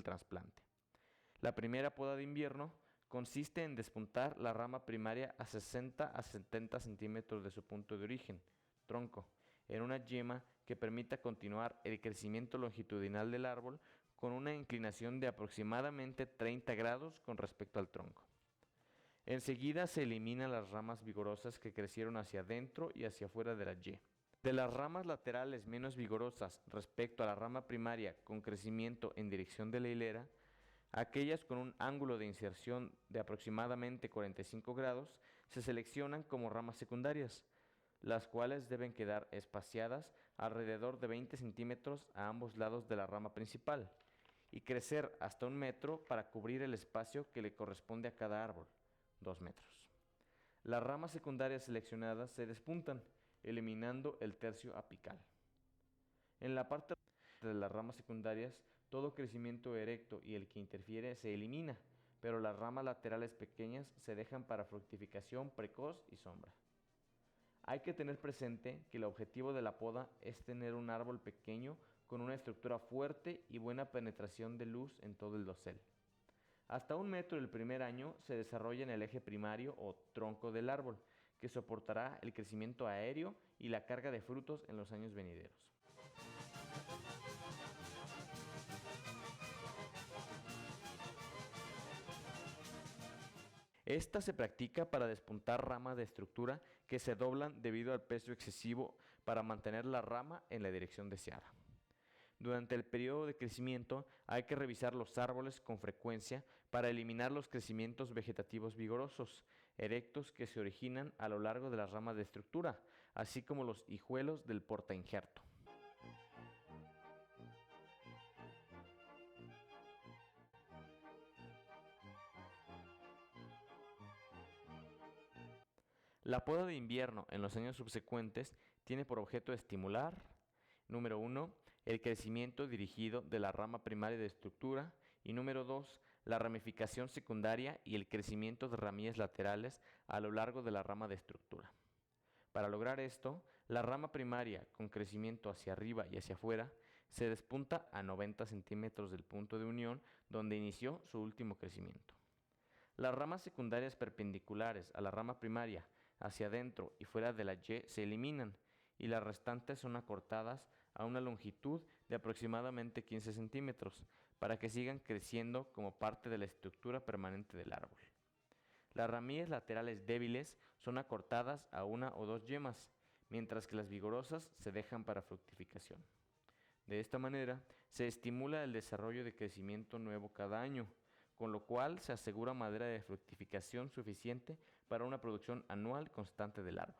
trasplante. La primera poda de invierno consiste en despuntar la rama primaria a 60 a 70 centímetros de su punto de origen, tronco, en una yema que permita continuar el crecimiento longitudinal del árbol con una inclinación de aproximadamente 30 grados con respecto al tronco. Enseguida se eliminan las ramas vigorosas que crecieron hacia adentro y hacia afuera de la Y. De las ramas laterales menos vigorosas respecto a la rama primaria con crecimiento en dirección de la hilera, aquellas con un ángulo de inserción de aproximadamente 45 grados se seleccionan como ramas secundarias, las cuales deben quedar espaciadas alrededor de 20 centímetros a ambos lados de la rama principal y crecer hasta 1 metro para cubrir el espacio que le corresponde a cada árbol, 2 metros. Las ramas secundarias seleccionadas se despuntan, eliminando el tercio apical. En la parte de las ramas secundarias, todo crecimiento erecto y el que interfiere se elimina, pero las ramas laterales pequeñas se dejan para fructificación precoz y sombra. Hay que tener presente que el objetivo de la poda es tener un árbol pequeño con una estructura fuerte y buena penetración de luz en todo el dosel. Hasta 1 metro el primer año se desarrolla en el eje primario o tronco del árbol, que soportará el crecimiento aéreo y la carga de frutos en los años venideros. Esta se practica para despuntar ramas de estructura que se doblan debido al peso excesivo para mantener la rama en la dirección deseada. Durante el periodo de crecimiento hay que revisar los árboles con frecuencia para eliminar los crecimientos vegetativos vigorosos, erectos que se originan a lo largo de las ramas de estructura, así como los hijuelos del portainjerto. La poda de invierno en los años subsecuentes tiene por objeto estimular: número 1, el crecimiento dirigido de la rama primaria de estructura, y número 2, la ramificación secundaria y el crecimiento de ramillas laterales a lo largo de la rama de estructura. Para lograr esto, la rama primaria, con crecimiento hacia arriba y hacia afuera, se despunta a 90 centímetros del punto de unión donde inició su último crecimiento. Las ramas secundarias perpendiculares a la rama primaria, hacia adentro y fuera de la Y, se eliminan, y las restantes son acortadas a una longitud de aproximadamente 15 centímetros, para que sigan creciendo como parte de la estructura permanente del árbol. Las ramillas laterales débiles son acortadas a 1 o 2 yemas, mientras que las vigorosas se dejan para fructificación. De esta manera, se estimula el desarrollo de crecimiento nuevo cada año, con lo cual se asegura madera de fructificación suficiente para una producción anual constante del árbol.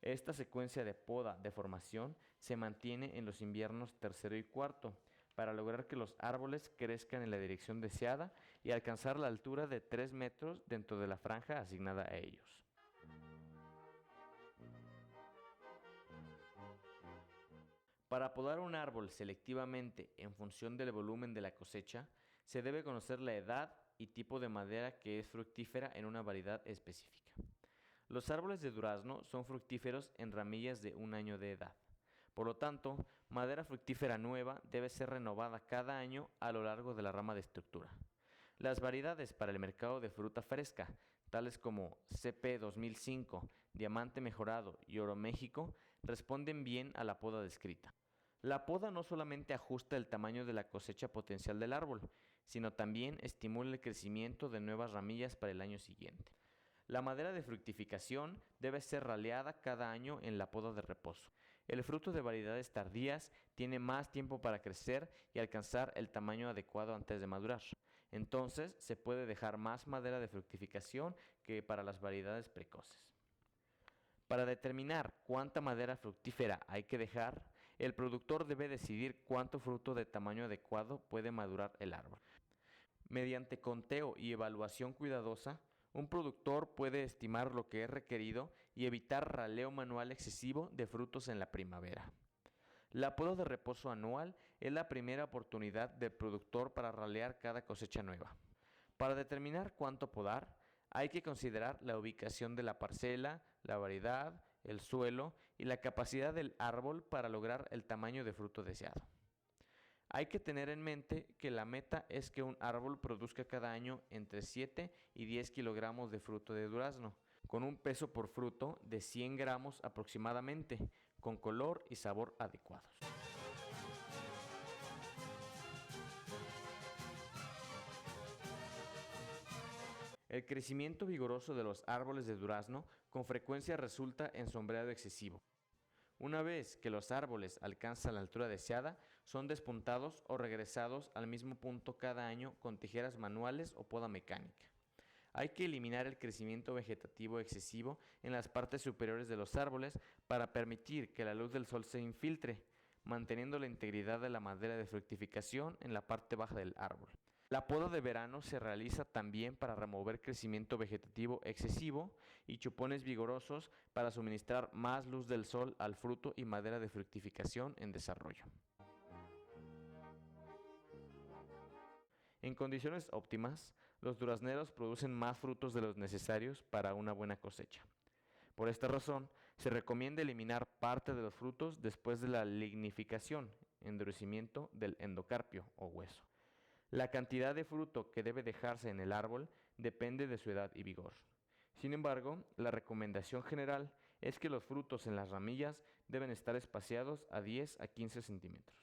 Esta secuencia de poda de formación se mantiene en los inviernos tercero y cuarto, para lograr que los árboles crezcan en la dirección deseada y alcanzar la altura de 3 metros dentro de la franja asignada a ellos. Para podar un árbol selectivamente en función del volumen de la cosecha, se debe conocer la edad y tipo de madera que es fructífera en una variedad específica. Los árboles de durazno son fructíferos en ramillas de 1 año de edad. Por lo tanto, madera fructífera nueva debe ser renovada cada año a lo largo de la rama de estructura. Las variedades para el mercado de fruta fresca, tales como CP 2005, Diamante Mejorado y Oro México, responden bien a la poda descrita. La poda no solamente ajusta el tamaño de la cosecha potencial del árbol, sino también estimula el crecimiento de nuevas ramillas para el año siguiente. La madera de fructificación debe ser raleada cada año en la poda de reposo. El fruto de variedades tardías tiene más tiempo para crecer y alcanzar el tamaño adecuado antes de madurar. Entonces, se puede dejar más madera de fructificación que para las variedades precoces. Para determinar cuánta madera fructífera hay que dejar, el productor debe decidir cuánto fruto de tamaño adecuado puede madurar el árbol. Mediante conteo y evaluación cuidadosa, un productor puede estimar lo que es requerido y evitar raleo manual excesivo de frutos en la primavera. La poda de reposo anual es la primera oportunidad del productor para ralear cada cosecha nueva. Para determinar cuánto podar, hay que considerar la ubicación de la parcela, la variedad, el suelo y la capacidad del árbol para lograr el tamaño de fruto deseado. Hay que tener en mente que la meta es que un árbol produzca cada año entre 7 y 10 kilogramos de fruto de durazno, con un peso por fruto de 100 gramos aproximadamente, con color y sabor adecuados. El crecimiento vigoroso de los árboles de durazno con frecuencia resulta en sombreado excesivo. Una vez que los árboles alcanzan la altura deseada, son despuntados o regresados al mismo punto cada año con tijeras manuales o poda mecánica. Hay que eliminar el crecimiento vegetativo excesivo en las partes superiores de los árboles para permitir que la luz del sol se infiltre, manteniendo la integridad de la madera de fructificación en la parte baja del árbol. La poda de verano se realiza también para remover crecimiento vegetativo excesivo y chupones vigorosos para suministrar más luz del sol al fruto y madera de fructificación en desarrollo. En condiciones óptimas, los durazneros producen más frutos de los necesarios para una buena cosecha. Por esta razón, se recomienda eliminar parte de los frutos después de la lignificación, endurecimiento del endocarpio o hueso. La cantidad de fruto que debe dejarse en el árbol depende de su edad y vigor. Sin embargo, la recomendación general es que los frutos en las ramillas deben estar espaciados a 10 a 15 centímetros.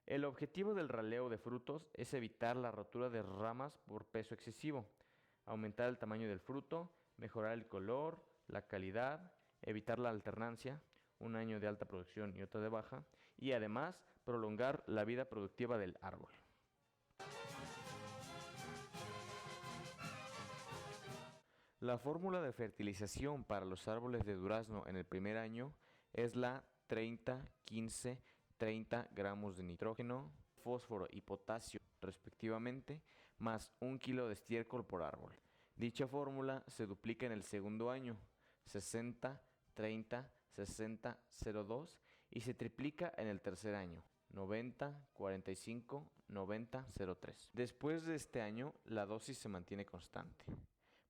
El objetivo del raleo de frutos es evitar la rotura de ramas por peso excesivo, aumentar el tamaño del fruto, mejorar el color, la calidad, evitar la alternancia, un año de alta producción y otro de baja, y además prolongar la vida productiva del árbol. La fórmula de fertilización para los árboles de durazno en el primer año es la 30-15-30 gramos de nitrógeno, fósforo y potasio respectivamente, más 1 kilo de estiércol por árbol. Dicha fórmula se duplica en el segundo año, 60-30-60-02, y se triplica en el tercer año, 90-45-90-03. Después de este año, la dosis se mantiene constante.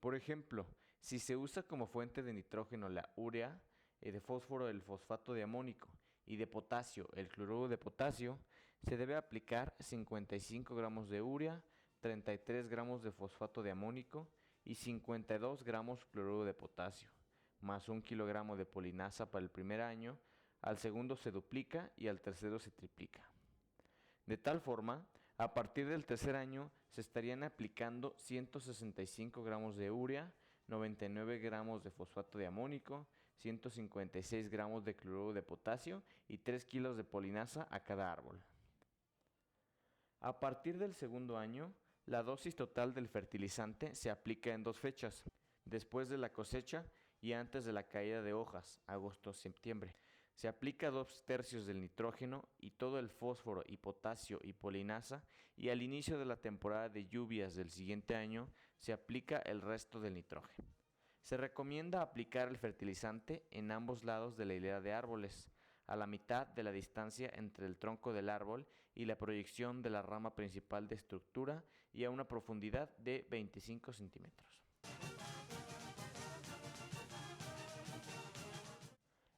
Por ejemplo, si se usa como fuente de nitrógeno la urea, de fósforo el fosfato de amónico y de potasio el cloruro de potasio, se debe aplicar 55 gramos de urea, 33 gramos de fosfato de amónico y 52 gramos cloruro de potasio, más 1 kilogramo de polinasa para el primer año, al segundo se duplica y al tercero se triplica. De tal forma, a partir del tercer año se estarían aplicando 165 gramos de urea, 99 gramos de fosfato de amónico, 156 gramos de cloruro de potasio y 3 kilos de polinasa a cada árbol. A partir del segundo año, la dosis total del fertilizante se aplica en 2 fechas, después de la cosecha y antes de la caída de hojas, agosto-septiembre. Se aplica 2/3 del nitrógeno y todo el fósforo y potasio y polinasa, y al inicio de la temporada de lluvias del siguiente año se aplica el resto del nitrógeno. Se recomienda aplicar el fertilizante en ambos lados de la hilera de árboles, a la mitad de la distancia entre el tronco del árbol y la proyección de la rama principal de estructura y a una profundidad de 25 centímetros.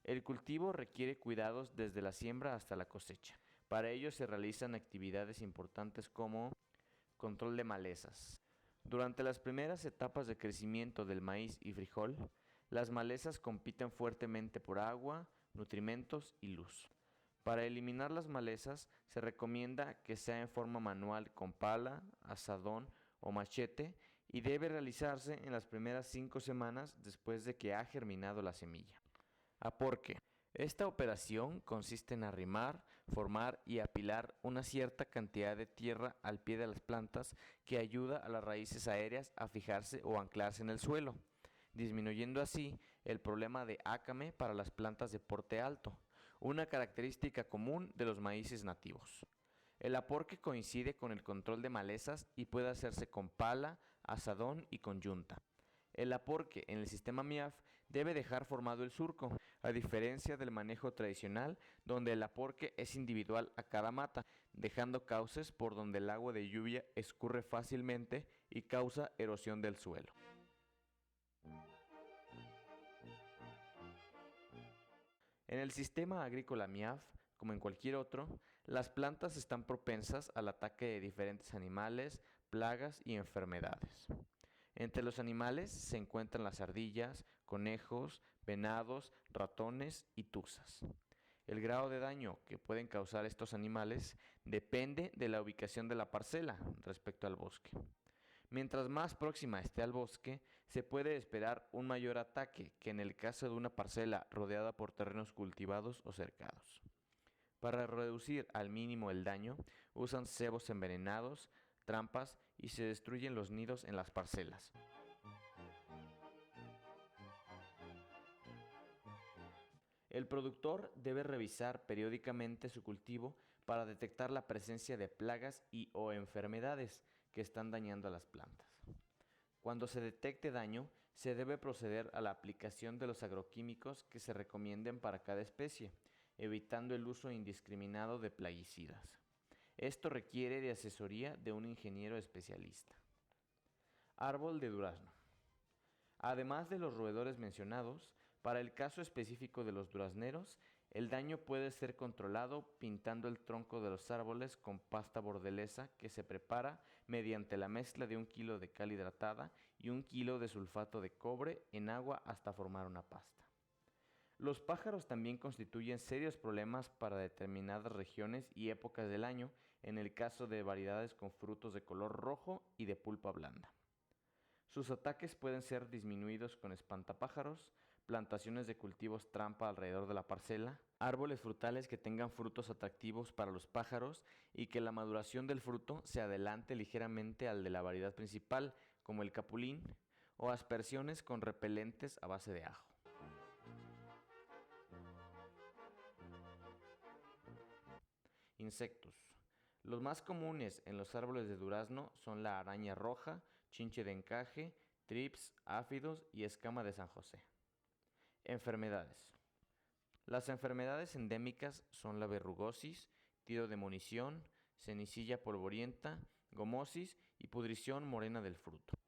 El cultivo requiere cuidados desde la siembra hasta la cosecha. Para ello se realizan actividades importantes como control de malezas. Durante las primeras etapas de crecimiento del maíz y frijol, las malezas compiten fuertemente por agua, nutrimentos y luz. Para eliminar las malezas se recomienda que sea en forma manual con pala, azadón o machete, y debe realizarse en las primeras 5 semanas después de que ha germinado la semilla. Aporque. Esta operación consiste en arrimar, formar y apilar una cierta cantidad de tierra al pie de las plantas que ayuda a las raíces aéreas a fijarse o anclarse en el suelo, disminuyendo así el problema de ácame para las plantas de porte alto, una característica común de los maíces nativos. El aporque coincide con el control de malezas y puede hacerse con pala, azadón y con yunta. El aporque en el sistema MIAF debe dejar formado el surco, a diferencia del manejo tradicional, donde el aporque es individual a cada mata, dejando cauces por donde el agua de lluvia escurre fácilmente y causa erosión del suelo. En el sistema agrícola MIAF, como en cualquier otro, Las plantas están propensas al ataque de diferentes animales, plagas y enfermedades. Entre los animales se encuentran las ardillas, conejos, venados, ratones y tuzas. El grado de daño que pueden causar estos animales depende de la ubicación de la parcela respecto al bosque. Mientras más próxima esté al bosque, se puede esperar un mayor ataque que en el caso de una parcela rodeada por terrenos cultivados o cercados. Para reducir al mínimo el daño, usan cebos envenenados, trampas y se destruyen los nidos en las parcelas. El productor debe revisar periódicamente su cultivo para detectar la presencia de plagas y o enfermedades que están dañando a las plantas. Cuando se detecte daño, se debe proceder a la aplicación de los agroquímicos que se recomienden para cada especie, evitando el uso indiscriminado de plaguicidas. Esto requiere de asesoría de un ingeniero especialista. Árbol de durazno. Además de los roedores mencionados, para el caso específico de los durazneros, el daño puede ser controlado pintando el tronco de los árboles con pasta bordelesa que se prepara mediante la mezcla de 1 kilo de cal hidratada y 1 kilo de sulfato de cobre en agua hasta formar una pasta. Los pájaros también constituyen serios problemas para determinadas regiones y épocas del año en el caso de variedades con frutos de color rojo y de pulpa blanda. Sus ataques pueden ser disminuidos con espantapájaros, plantaciones de cultivos trampa alrededor de la parcela, árboles frutales que tengan frutos atractivos para los pájaros y que la maduración del fruto se adelante ligeramente al de la variedad principal, como el capulín, o aspersiones con repelentes a base de ajo. Insectos. Los más comunes en los árboles de durazno son la araña roja, chinche de encaje, trips, áfidos y escama de San José. Enfermedades. Las enfermedades endémicas son la verrugosis, tiro de munición, cenicilla polvorienta, gomosis y pudrición morena del fruto.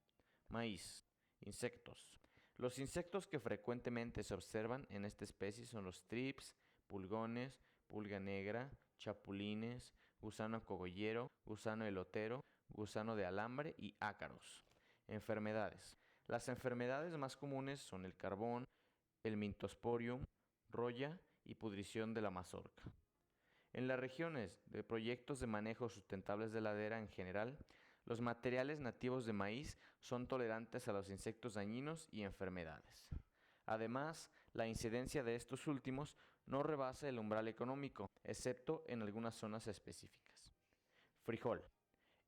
Maíz. Insectos. Los insectos que frecuentemente se observan en esta especie son los trips, pulgones, pulga negra, chapulines, gusano cogollero, gusano elotero, gusano de alambre y ácaros. Enfermedades. Las enfermedades más comunes son el carbón, el mintosporium, roya y pudrición de la mazorca. En las regiones de proyectos de manejo sustentables de ladera en general, los materiales nativos de maíz son tolerantes a los insectos dañinos y enfermedades. Además, la incidencia de estos últimos no rebasa el umbral económico, excepto en algunas zonas específicas. Frijol.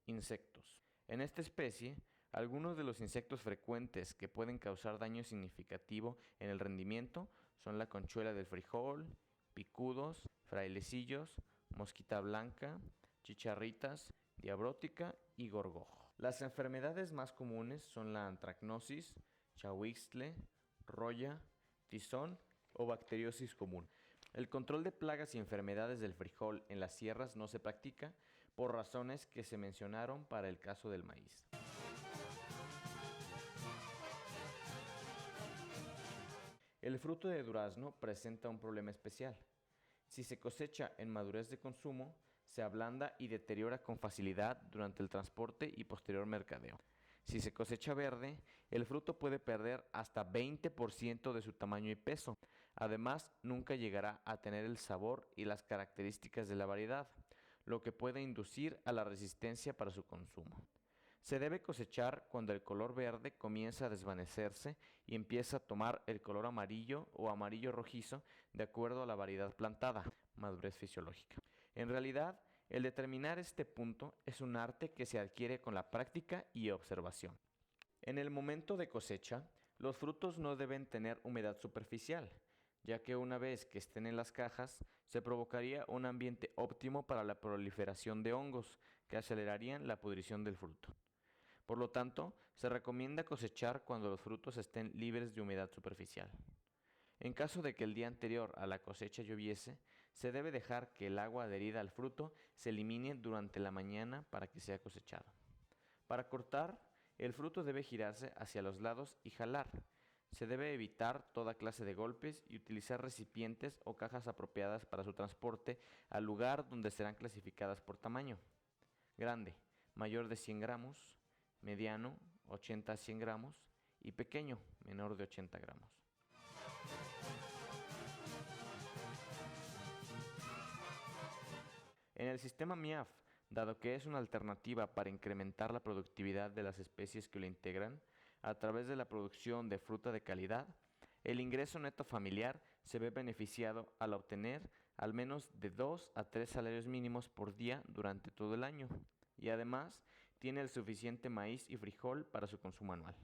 Insectos. En esta especie, algunos de los insectos frecuentes que pueden causar daño significativo en el rendimiento son la conchuela del frijol, picudos, frailecillos, mosquita blanca, chicharritas, diabrótica y gorgojo. Las enfermedades más comunes son la antracnosis, chahuixtle, roya, tizón o bacteriosis común. El control de plagas y enfermedades del frijol en las sierras no se practica por razones que se mencionaron para el caso del maíz. El fruto de durazno presenta un problema especial. Si se cosecha en madurez de consumo, se ablanda y deteriora con facilidad durante el transporte y posterior mercadeo. Si se cosecha verde, el fruto puede perder hasta 20% de su tamaño y peso. Además, nunca llegará a tener el sabor y las características de la variedad, lo que puede inducir a la resistencia para su consumo. Se debe cosechar cuando el color verde comienza a desvanecerse y empieza a tomar el color amarillo o amarillo rojizo de acuerdo a la variedad plantada, madurez fisiológica. En realidad, el determinar este punto es un arte que se adquiere con la práctica y observación. En el momento de cosecha, los frutos no deben tener humedad superficial, ya que una vez que estén en las cajas, se provocaría un ambiente óptimo para la proliferación de hongos que acelerarían la pudrición del fruto. Por lo tanto, se recomienda cosechar cuando los frutos estén libres de humedad superficial. En caso de que el día anterior a la cosecha lloviese, se debe dejar que el agua adherida al fruto se elimine durante la mañana para que sea cosechado. Para cortar, el fruto debe girarse hacia los lados y jalar. Se debe evitar toda clase de golpes y utilizar recipientes o cajas apropiadas para su transporte al lugar donde serán clasificadas por tamaño. Grande, mayor de 100 gramos, mediano, 80 a 100 gramos y pequeño, menor de 80 gramos. En el sistema MIAF, dado que es una alternativa para incrementar la productividad de las especies que lo integran, a través de la producción de fruta de calidad, el ingreso neto familiar se ve beneficiado al obtener al menos de 2 a 3 salarios mínimos por día durante todo el año y además tiene el suficiente maíz y frijol para su consumo anual.